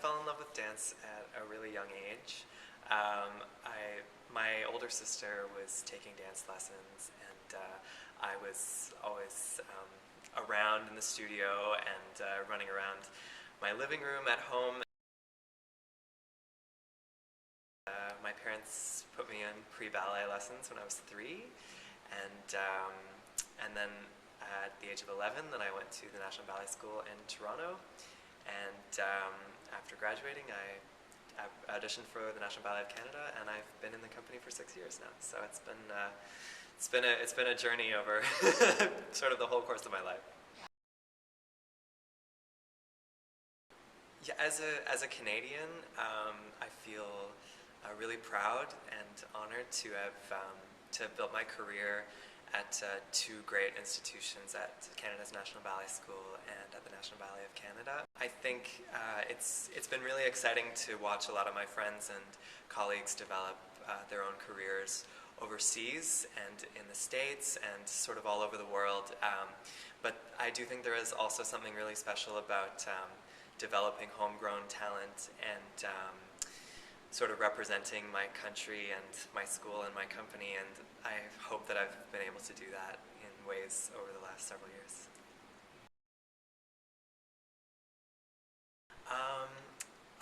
fell in love with dance at a really young age. My older sister was taking dance lessons, and I was always around in the studio and running around my living room at home. My parents put me in pre-ballet lessons when I was 3, and then at the age of 11, then I went to the National Ballet School in Toronto, and after graduating, I auditioned for the National Ballet of Canada, and I've been in the company for 6 years now. So it's been a journey over sort of the whole course of my life. Yeah, as a Canadian, I feel really proud and honored to have built my career at 2 great institutions, at Canada's National Ballet School and at the National Ballet of Canada. I think it's been really exciting to watch a lot of my friends and colleagues develop their own careers overseas and in the States and sort of all over the world. But I do think there is also something really special about developing homegrown talent and sort of representing my country and my school and my company, and I hope that I've been able to do that in ways over the last several years.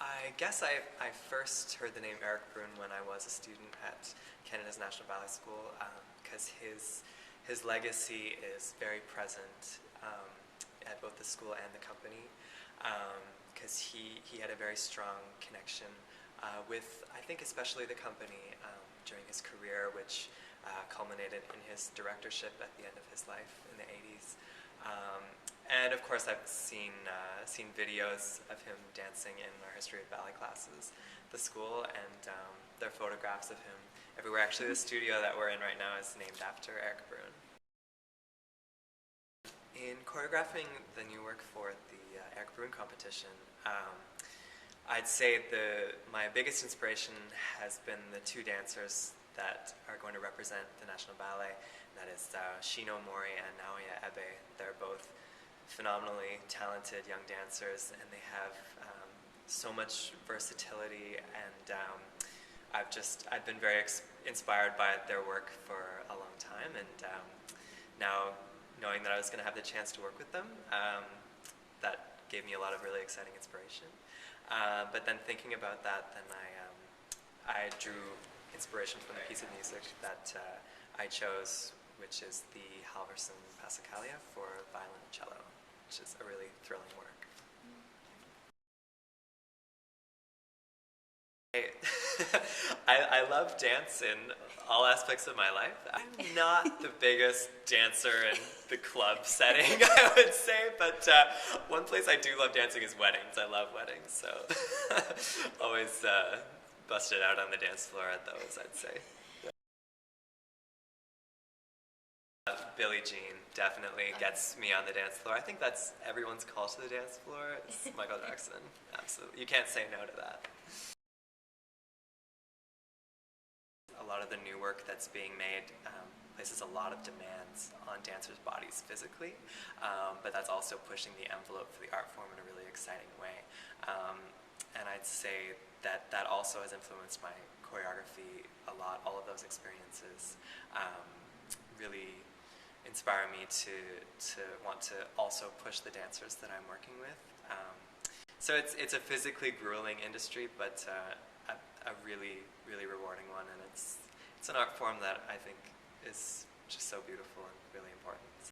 I guess I first heard the name Eric Bruhn when I was a student at Canada's National Ballet School, because his legacy is very present at both the school and the company, because he had a very strong connection with, I think, especially the company during his career, which culminated in his directorship at the end of his life in the 80s. And of course, I've seen videos of him dancing in our history of ballet classes at the school, and there are photographs of him everywhere. Actually, the studio that we're in right now is named after Eric Bruhn. In choreographing the new work for the Eric Bruhn competition, I'd say my biggest inspiration has been the 2 dancers that are going to represent the National Ballet. That is Shino Mori and Naoya Ebe. They're both phenomenally talented young dancers, and they have so much versatility, and I've been very inspired by their work for a long time, and now knowing that I was going to have the chance to work with them, that gave me a lot of really exciting inspiration. But then thinking about that, then I drew inspiration from the piece of music that I chose, which is the Halverson Passacaglia for violin and cello, which is a really thrilling work. I love dance in all aspects of my life. I'm not the biggest dancer in the club setting, I would say, but one place I do love dancing is weddings. I love weddings, so always busted out on the dance floor at those, I'd say. Billie Jean definitely gets me on the dance floor. I think that's everyone's call to the dance floor. It's Michael Jackson, absolutely. You can't say no to that. A lot of the new work that's being made places a lot of demands on dancers' bodies physically, but that's also pushing the envelope for the art form in a really exciting way. And I'd say that also has influenced my choreography a lot. All of those experiences really inspire me to want to also push the dancers that I'm working with. So it's a physically grueling industry, but a really, really rewarding one, and it's an art form that I think is just so beautiful and really important.